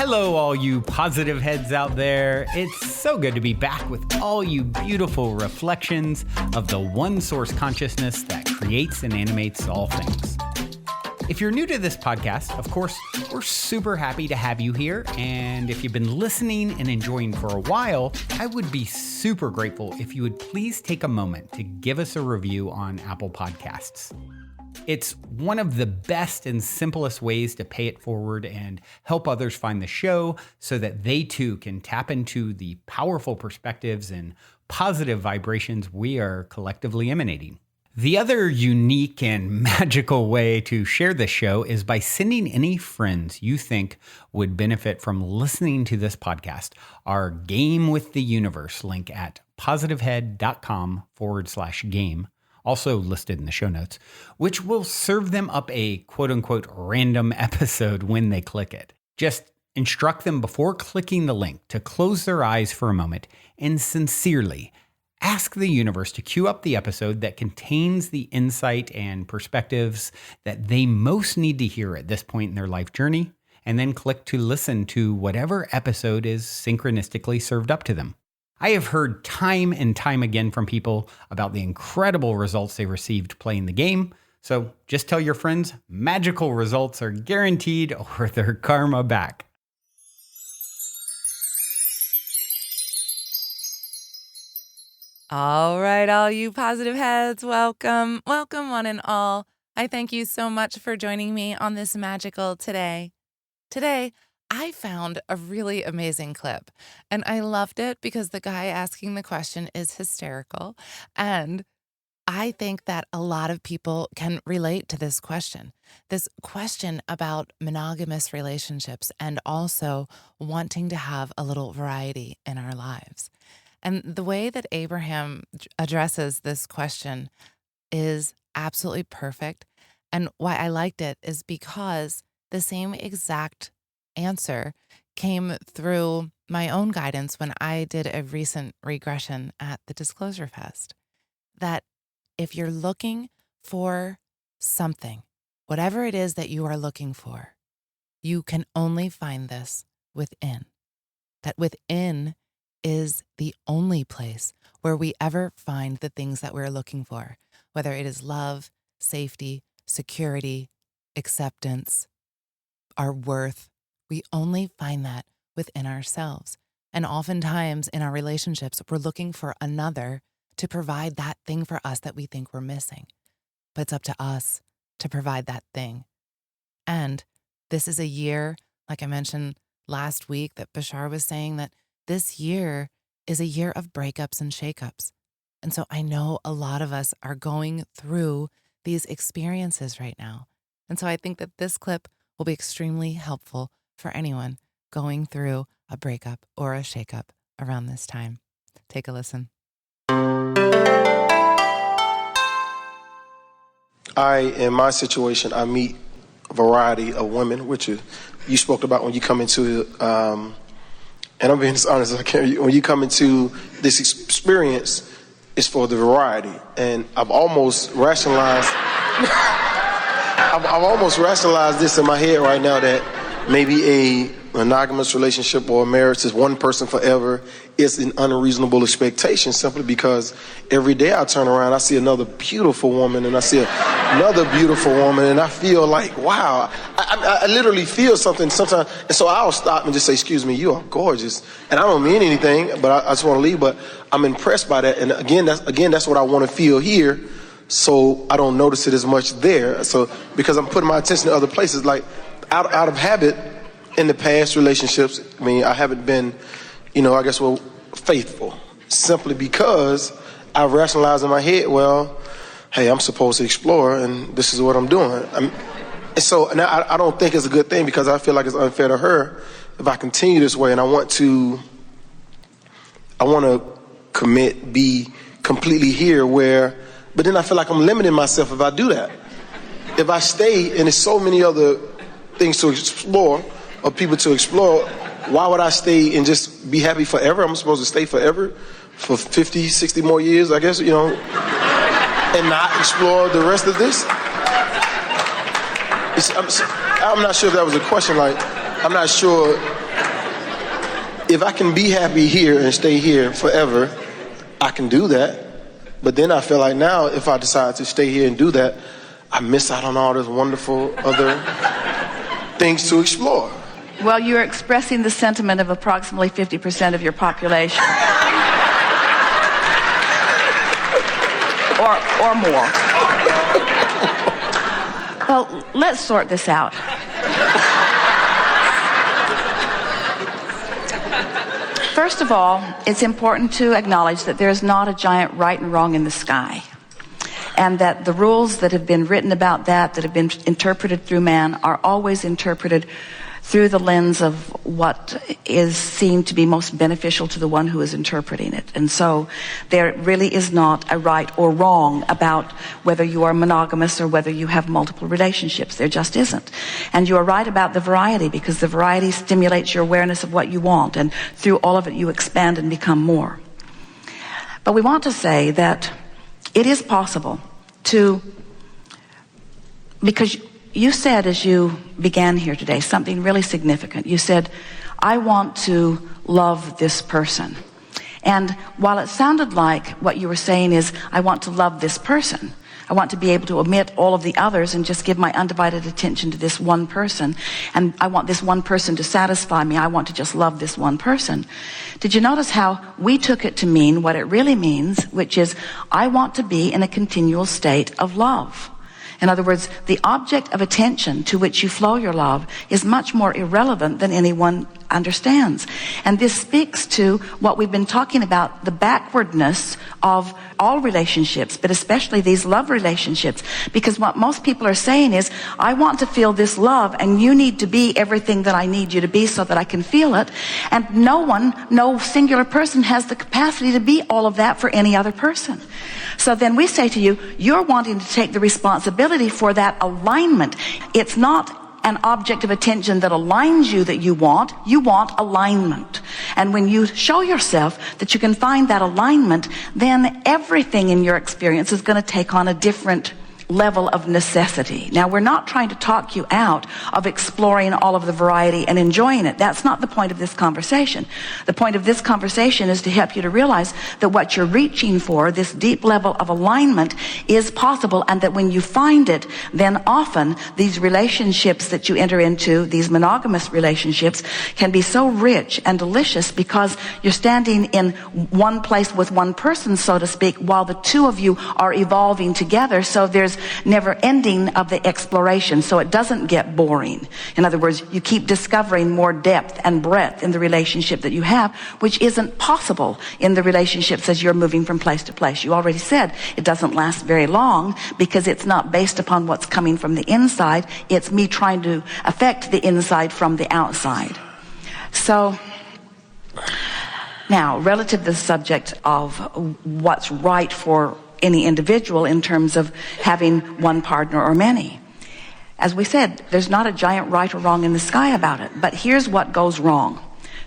Hello, all you positive heads out there. It's so good to be back with all you beautiful reflections of the one source consciousness that creates and animates all things. If you're new to this podcast, of course, we're super happy to have you here. And if you've been listening and enjoying for a while, I would be super grateful if you would please take a moment to give us a review on Apple Podcasts. It's one of the best and simplest ways to pay it forward and help others find the show so that they too can tap into the powerful perspectives and positive vibrations we are collectively emanating. The other unique and magical way to share this show is by sending any friends you think would benefit from listening to this podcast our Game with the Universe link at positivehead.com/game. Also listed in the show notes, which will serve them up a quote-unquote random episode when they click it. Just instruct them before clicking the link to close their eyes for a moment and sincerely ask the universe to cue up the episode that contains the insight and perspectives that they most need to hear at this point in their life journey, and then click to listen to whatever episode is synchronistically served up to them. I have heard time and time again from people about the incredible results they received playing the game. So just tell your friends magical results are guaranteed or their karma back. All right, all you positive heads, welcome. Welcome one and all. I thank you so much for joining me on this magical today. Today, I found a really amazing clip, and I loved it because the guy asking the question is hysterical, and I think that a lot of people can relate to this question about monogamous relationships and also wanting to have a little variety in our lives. And the way that Abraham addresses this question is absolutely perfect, and why I liked it is because the same exact answer came through my own guidance when I did a recent regression at the Disclosure Fest. That if you're looking for something, whatever it is that you are looking for, you can only find this within. That within is the only place where we ever find the things that we're looking for, whether it is love, safety, security, acceptance, our worth. We only find that within ourselves. And oftentimes in our relationships, we're looking for another to provide that thing for us that we think we're missing. But it's up to us to provide that thing. And this is a year, like I mentioned last week, that Bashar was saying that this year is a year of breakups and shakeups. And so I know a lot of us are going through these experiences right now. And so I think that this clip will be extremely helpful for anyone going through a breakup or a shakeup around this time. Take a listen. In my situation, I meet a variety of women, which you spoke about when you come into, and I'm being as honest as I can, when you come into this experience, it's for the variety. And I've almost rationalized this in my head right now that maybe a monogamous relationship or a marriage is one person forever is an unreasonable expectation, simply because every day I turn around, I see another beautiful woman, and I see another beautiful woman, and I feel like, wow, I literally feel something sometimes. And so I'll stop and just say, excuse me, you are gorgeous. And I don't mean anything, but I just want to leave, but I'm impressed by that. And again, that's what I want to feel here. So I don't notice it as much there. So because I'm putting my attention to other places, like out of habit in the past relationships, I mean, I haven't been, faithful, simply because I rationalize in my head, well, hey, I'm supposed to explore, and this is what I'm doing. And so now I don't think it's a good thing, because I feel like it's unfair to her if I continue this way, and I want to commit, be completely here but then I feel like I'm limiting myself if I do that. If I stay, and there's so many other things to explore, or people to explore, why would I stay and just be happy forever? I'm supposed to stay forever for 50, 60 more years, I guess, and not explore the rest of this? I'm not sure if that was a question. Like, I'm not sure if I can be happy here and stay here forever, I can do that. But then I feel like now, if I decide to stay here and do that, I miss out on all this wonderful other things to explore. Well, you're expressing the sentiment of approximately 50% of your population. or more. Well, let's sort this out. First of all, it's important to acknowledge that there's not a giant right and wrong in the sky. And that the rules that have been written about that have been interpreted through man, are always interpreted through the lens of what is seen to be most beneficial to the one who is interpreting it. And so there really is not a right or wrong about whether you are monogamous or whether you have multiple relationships. There just isn't. And you are right about the variety, because the variety stimulates your awareness of what you want, and through all of it you expand and become more. But we want to say that it is possible to, because you said as you began here today something really significant. You said, I want to love this person. And while it sounded like what you were saying is, I want to love this person, I want to be able to omit all of the others and just give my undivided attention to this one person, and I want this one person to satisfy me, I want to just love this one person. Did you notice how we took it to mean what it really means, which is, I want to be in a continual state of love? In other words, the object of attention to which you flow your love is much more irrelevant than anyone understands. And this speaks to what we've been talking about, the backwardness of all relationships, but especially these love relationships. Because what most people are saying is, I want to feel this love, and you need to be everything that I need you to be so that I can feel it. And no singular person has the capacity to be all of that for any other person. So then we say to you, you're wanting to take the responsibility for that alignment. It's not an object of attention that aligns you that you want alignment. And when you show yourself that you can find that alignment, then everything in your experience is going to take on a different level of necessity. Now, we're not trying to talk you out of exploring all of the variety and enjoying it. That's not the point of this conversation. The point of this conversation is to help you to realize that what you're reaching for, this deep level of alignment, is possible, and that when you find it, then often these relationships that you enter into, these monogamous relationships, can be so rich and delicious because you're standing in one place with one person, so to speak, while the two of you are evolving together. So there's never ending of the exploration, so it doesn't get boring. In other words, you keep discovering more depth and breadth in the relationship that you have, which isn't possible in the relationships as you're moving from place to place. You already said it doesn't last very long because it's not based upon what's coming from the inside. It's me trying to affect the inside from the outside. So now, relative to the subject of what's right for any individual in terms of having one partner or many. As we said, there's not a giant right or wrong in the sky about it, but here's what goes wrong.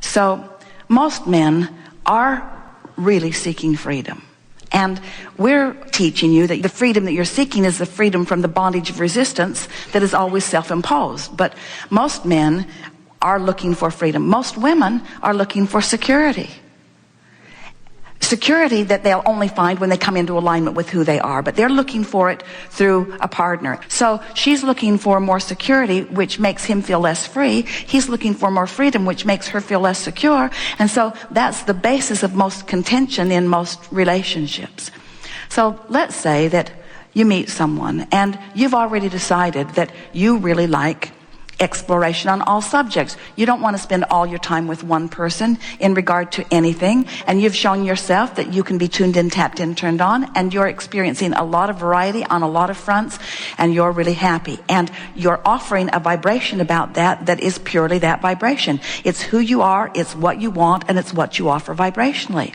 So most men are really seeking freedom. And we're teaching you that the freedom that you're seeking is the freedom from the bondage of resistance that is always self-imposed. But most men are looking for freedom. Most women are looking for security. Security that they'll only find when they come into alignment with who they are, but they're looking for it through a partner. So she's looking for more security, which makes him feel less free. He's looking for more freedom, which makes her feel less secure. And so that's the basis of most contention in most relationships. So let's say that you meet someone and you've already decided that you really like exploration on all subjects. You don't want to spend all your time with one person in regard to anything, and you've shown yourself that you can be tuned in, tapped in, turned on, and you're experiencing a lot of variety on a lot of fronts, and you're really happy, and you're offering a vibration about that is purely that vibration. It's who you are, it's what you want, and it's what you offer vibrationally.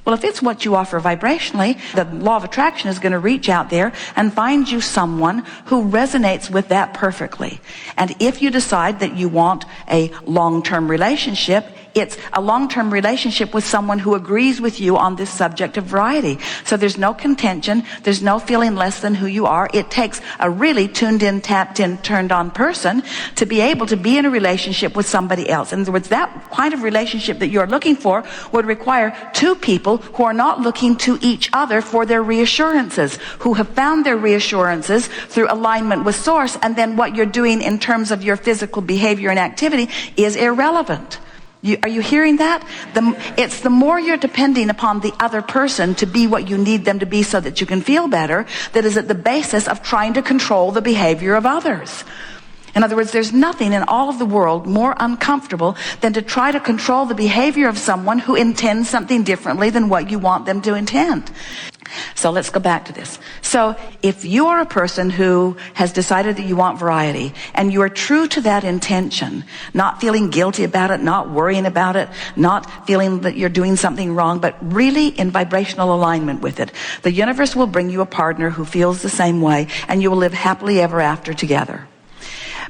Well, if it's what you offer vibrationally, the law of attraction is going to reach out there and find you someone who resonates with that perfectly. And if you decide that you want a long-term relationship, it's a long-term relationship with someone who agrees with you on this subject of variety. So there's no contention, there's no feeling less than who you are. It takes a really tuned in, tapped in, turned on person to be able to be in a relationship with somebody else. In other words, that kind of relationship that you're looking for would require two people who are not looking to each other for their reassurances, who have found their reassurances through alignment with source, and then what you're doing in terms of your physical behavior and activity is irrelevant. Are you hearing that? It's the more you're depending upon the other person to be what you need them to be so that you can feel better, that is at the basis of trying to control the behavior of others. In other words, there's nothing in all of the world more uncomfortable than to try to control the behavior of someone who intends something differently than what you want them to intend. So let's go back to this. So if you are a person who has decided that you want variety, and you are true to that intention, not feeling guilty about it, not worrying about it, not feeling that you're doing something wrong, but really in vibrational alignment with it, the universe will bring you a partner who feels the same way, and you will live happily ever after together.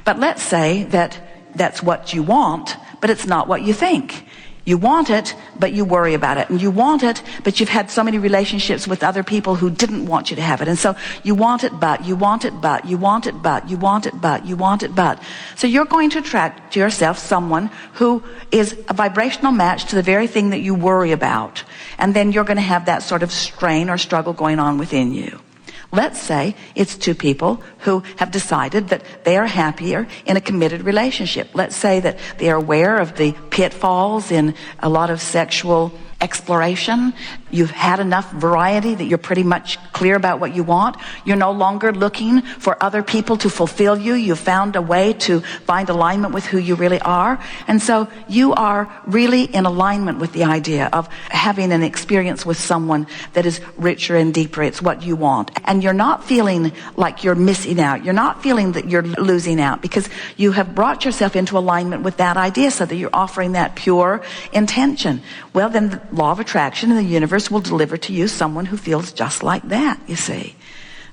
But let's say that that's what you want, but it's not what you think. You want it, but you worry about it. And you want it, but you've had so many relationships with other people who didn't want you to have it. And so you want it, but you want it, but you want it, but you want it, but you want it, but. So you're going to attract to yourself someone who is a vibrational match to the very thing that you worry about. And then you're going to have that sort of strain or struggle going on within you. Let's say it's two people who have decided that they are happier in a committed relationship. Let's say that they are aware of the pitfalls in a lot of sexual exploration. You've had enough variety that you're pretty much clear about what you want. You're no longer looking for other people to fulfill you. You've found a way to find alignment with who you really are. And so you are really in alignment with the idea of having an experience with someone that is richer and deeper. It's what you want. And you're not feeling like you're missing out. You're not feeling that you're losing out, because you have brought yourself into alignment with that idea so that you're offering that pure intention. Well, then the law of attraction in the universe will deliver to you someone who feels just like that, you see.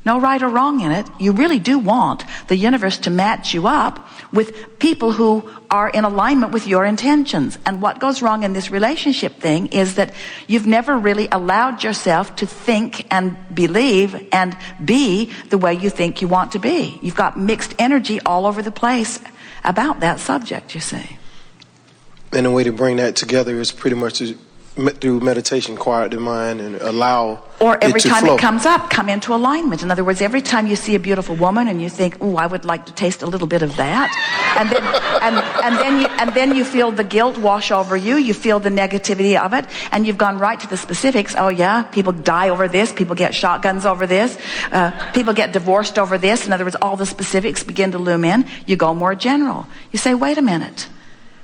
No right or wrong in it. You really do want the universe to match you up with people who are in alignment with your intentions. And what goes wrong in this relationship thing is that you've never really allowed yourself to think and believe and be the way you think you want to be. You've got mixed energy all over the place about that subject, you see. And the way to bring that together is pretty much through meditation, quiet the mind, and allow or every it to time flow. It comes up, come into alignment. In other words, every time you see a beautiful woman and you think, "Oh, I would like to taste a little bit of that," and then you feel the guilt wash over you. You feel the negativity of it, and you've gone right to the specifics. Oh yeah, people die over this. People get shotguns over this. People get divorced over this. In other words, all the specifics begin to loom in. You go more general. You say, "Wait a minute.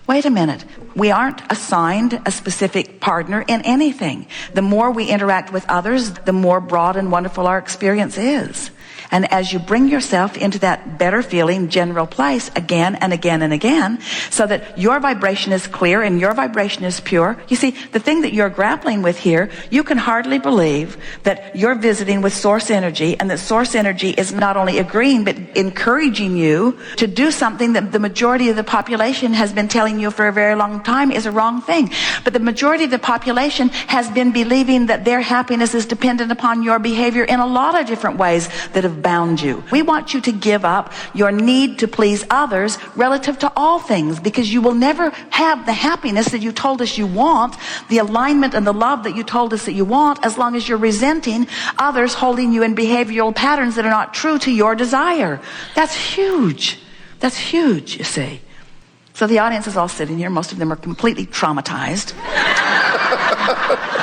Wait a minute. We aren't assigned a specific partner in anything. The more we interact with others, the more broad and wonderful our experience is." And as you bring yourself into that better feeling general place again and again and again, so that your vibration is clear and your vibration is pure. You see, the thing that you're grappling with here, you can hardly believe that you're visiting with source energy, and that source energy is not only agreeing but encouraging you to do something that the majority of the population has been telling you for a very long time is a wrong thing. But the majority of the population has been believing that their happiness is dependent upon your behavior in a lot of different ways that have bound you. We want you to give up your need to please others relative to all things, because you will never have the happiness that you told us you want, the alignment and the love that you told us that you want, as long as you're resenting others holding you in behavioral patterns that are not true to your desire. That's huge. That's huge, you see. So the audience is all sitting here. Most of them are completely traumatized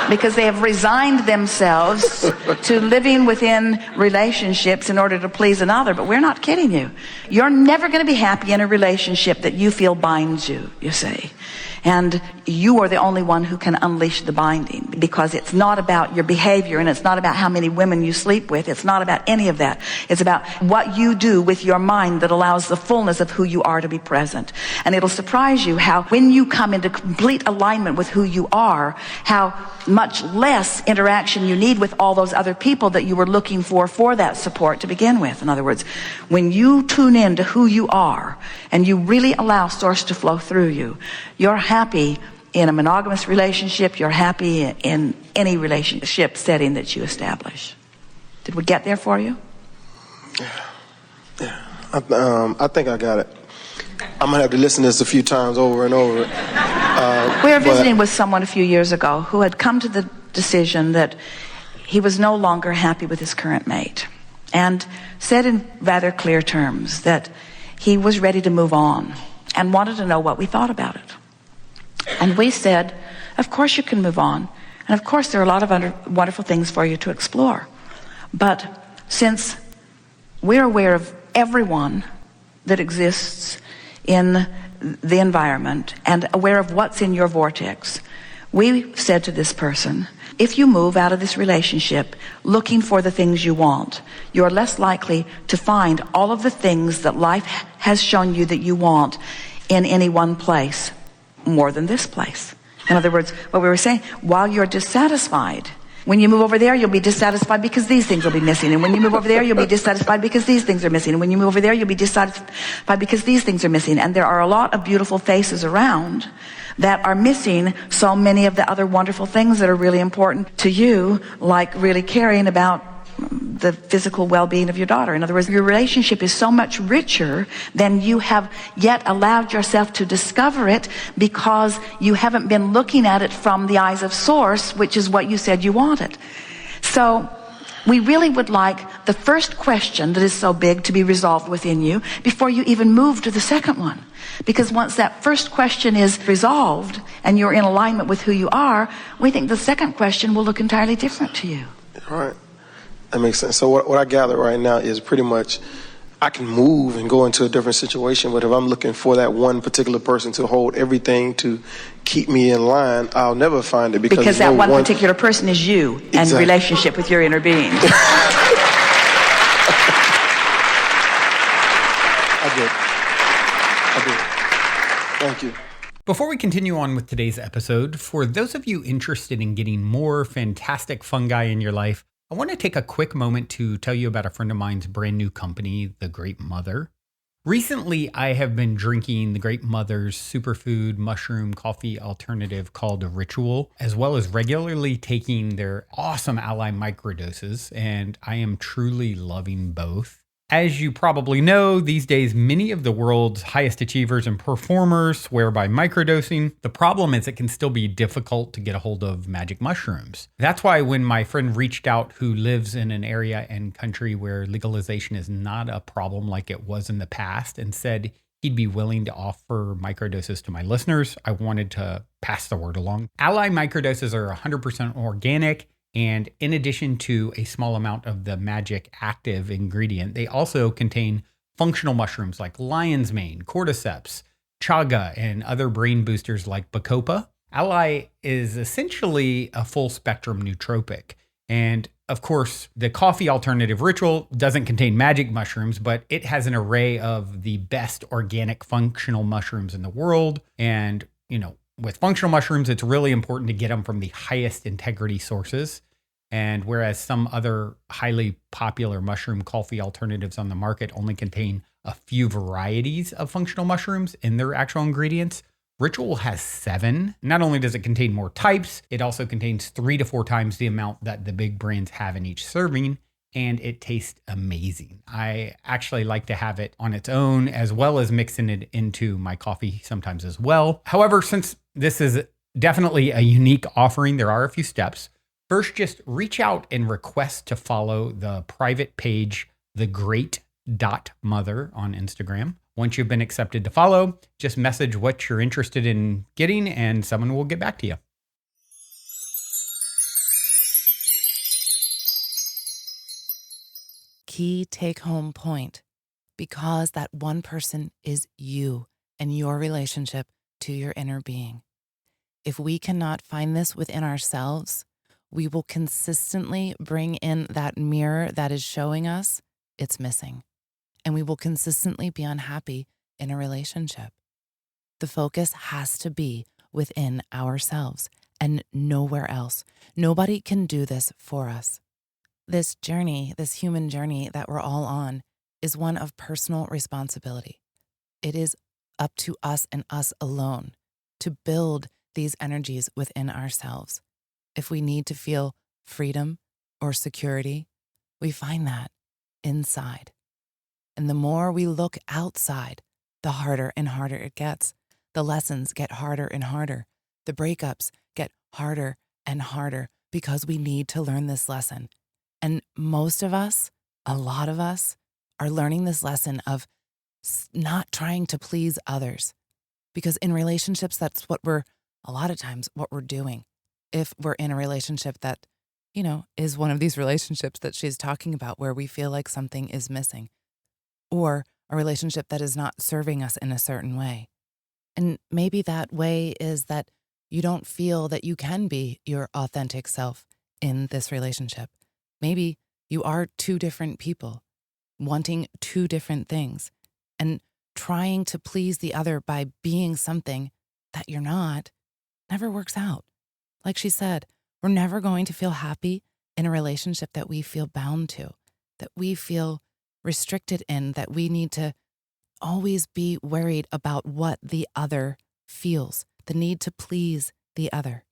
because they have resigned themselves to living within relationships in order to please another. But we're not kidding you. You're never going to be happy in a relationship that you feel binds you, you see. And you are the only one who can unleash the binding, because it's not about your behavior, and it's not about how many women you sleep with. It's not about any of that. It's about what you do with your mind that allows the fullness of who you are to be present. And it'll surprise you how, when you come into complete alignment with who you are, how much less interaction you need with all those other people that you were looking for that support to begin with. In other words, when you tune in to who you are and you really allow source to flow through you, you're happy in a monogamous relationship. You're happy in any relationship setting that you establish. Did we get there for you? Yeah. I think I got it. I'm going to have to listen to this a few times over and over. We were visiting with someone a few years ago who had come to the decision that he was no longer happy with his current mate, and said in rather clear terms that he was ready to move on and wanted to know what we thought about it. And we said, of course you can move on, and of course there are a lot of wonderful things for you to explore. But since we're aware of everyone that exists in the environment and aware of what's in your vortex, we said to this person, if you move out of this relationship looking for the things you want, you're less likely to find all of the things that life has shown you that you want in any one place more than this place. In other words, what we were saying, while you're dissatisfied, when you move over there, you'll be dissatisfied because these things will be missing. And when you move over there, you'll be dissatisfied because these things are missing. And when you move over there, you'll be dissatisfied because these things are missing. And there are a lot of beautiful faces around that are missing so many of the other wonderful things that are really important to you, like really caring about the physical well-being of your daughter. In other words, your relationship is so much richer than you have yet allowed yourself to discover it, because you haven't been looking at it from the eyes of source, which is what you said you wanted. So we really would like the first question that is so big to be resolved within you before you even move to the second one. Because once that first question is resolved and you're in alignment with who you are, we think the second question will look entirely different to you. All right. That makes sense. So what I gather right now is pretty much I can move and go into a different situation, but if I'm looking for that one particular person to hold everything to keep me in line, I'll never find it, because that one particular person is you. Exactly. And relationship with your inner being. I did. Thank you. Before we continue on with today's episode, for those of you interested in getting more fantastic fungi in your life, I want to take a quick moment to tell you about a friend of mine's brand new company, The Great Mother. Recently, I have been drinking The Great Mother's superfood mushroom coffee alternative called Ritual, as well as regularly taking their awesome Ally microdoses, and I am truly loving both. As you probably know, these days, many of the world's highest achievers and performers swear by microdosing. The problem is it can still be difficult to get a hold of magic mushrooms. That's why when my friend reached out, who lives in an area and country where legalization is not a problem like it was in the past, and said he'd be willing to offer microdoses to my listeners, I wanted to pass the word along. Ally microdoses are 100% organic. And in addition to a small amount of the magic active ingredient, they also contain functional mushrooms like lion's mane, cordyceps, chaga, and other brain boosters like bacopa. Ally is essentially a full spectrum nootropic. And of course, the coffee alternative Ritual doesn't contain magic mushrooms, but it has an array of the best organic functional mushrooms in the world. And, with functional mushrooms, it's really important to get them from the highest integrity sources. And whereas some other highly popular mushroom coffee alternatives on the market only contain a few varieties of functional mushrooms in their actual ingredients, Ritual has 7. Not only does it contain more types, it also contains 3 to 4 times the amount that the big brands have in each serving. And it tastes amazing. I actually like to have it on its own, as well as mixing it into my coffee sometimes as well. However, since this is definitely a unique offering, there are a few steps. First, just reach out and request to follow the private page, thegreat.mother on Instagram. Once you've been accepted to follow, just message what you're interested in getting and someone will get back to you. Key take-home point, because that one person is you and your relationship to your inner being. If we cannot find this within ourselves, we will consistently bring in that mirror that is showing us it's missing, and we will consistently be unhappy in a relationship. The focus has to be within ourselves and nowhere else. Nobody can do this for us. This journey, this human journey that we're all on, is one of personal responsibility. It is up to us and us alone to build these energies within ourselves. If we need to feel freedom or security, we find that inside. And the more we look outside, the harder and harder it gets. The lessons get harder and harder. The breakups get harder and harder because we need to learn this lesson. And most of us, a lot of us, are learning this lesson of not trying to please others. Because in relationships, that's a lot of times what we're doing. If we're in a relationship that, is one of these relationships that she's talking about where we feel like something is missing, or a relationship that is not serving us in a certain way. And maybe that way is that you don't feel that you can be your authentic self in this relationship. Maybe you are two different people wanting two different things and trying to please the other by being something that you're not never works out. Like she said, we're never going to feel happy in a relationship that we feel bound to, that we feel restricted in, that we need to always be worried about what the other feels, the need to please the other.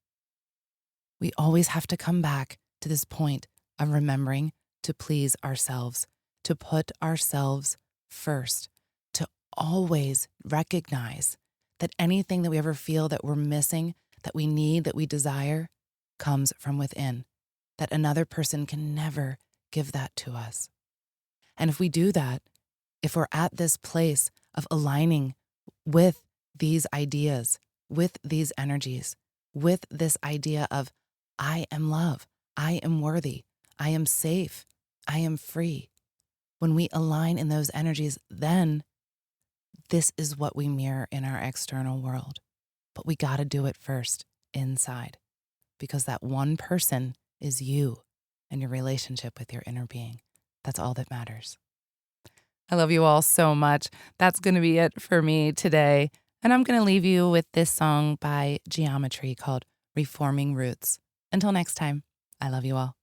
We always have to come back to this point of remembering to please ourselves, to put ourselves first, to always recognize that anything that we ever feel that we're missing, that we need, that we desire, comes from within, that another person can never give that to us. And if we do that, if we're at this place of aligning with these ideas, with these energies, with this idea of, I am love, I am worthy, I am safe, I am free. When we align in those energies, then this is what we mirror in our external world. But we got to do it first inside, because that one person is you and your relationship with your inner being. That's all that matters. I love you all so much. That's going to be it for me today. And I'm going to leave you with this song by Geometry called Reforming Roots. Until next time, I love you all.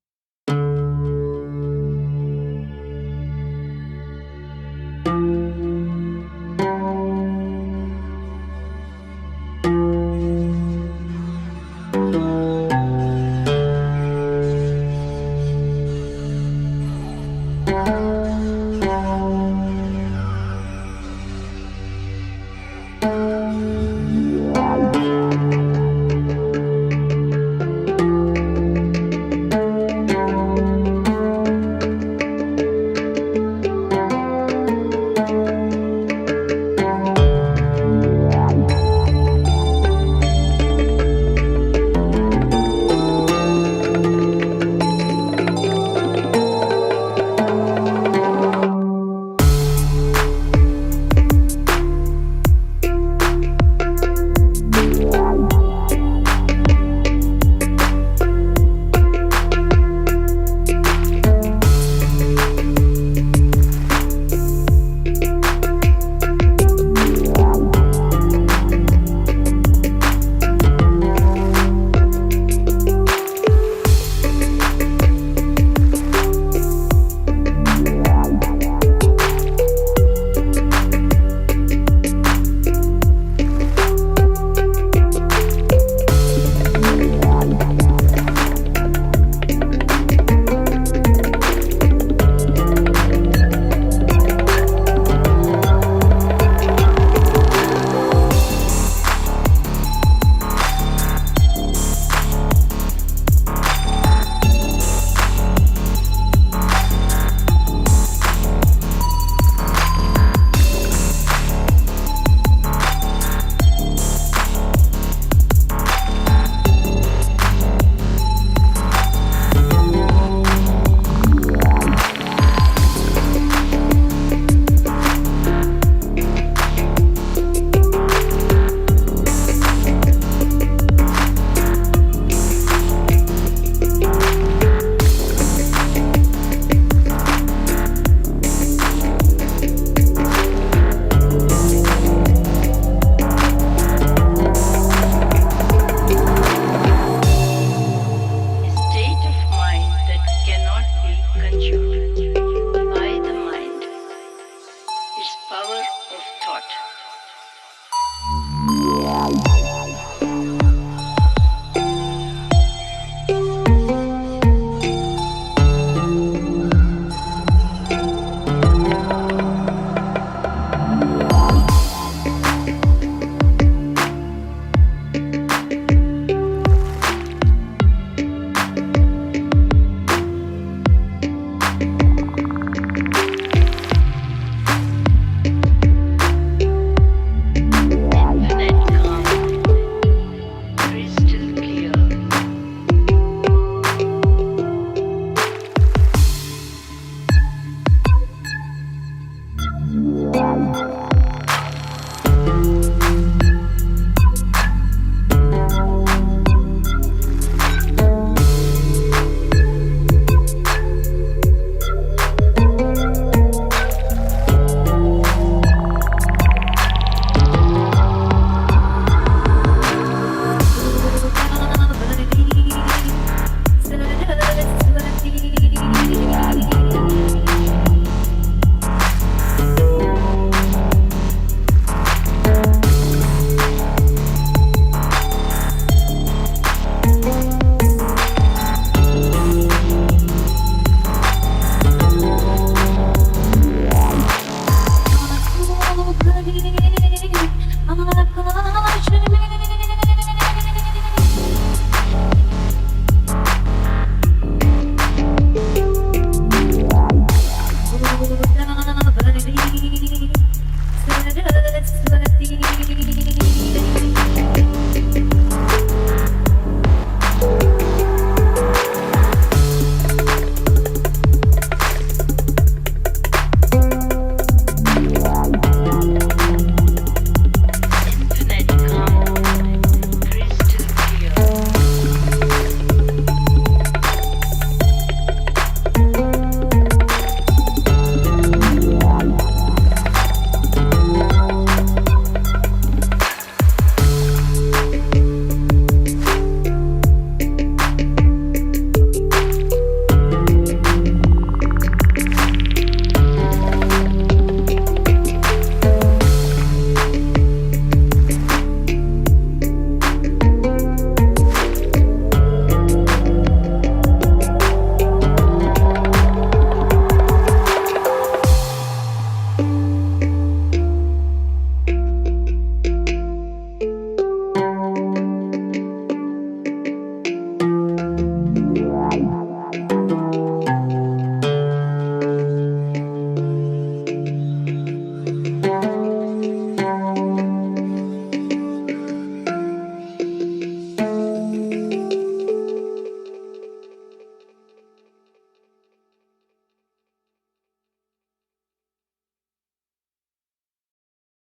Saraswati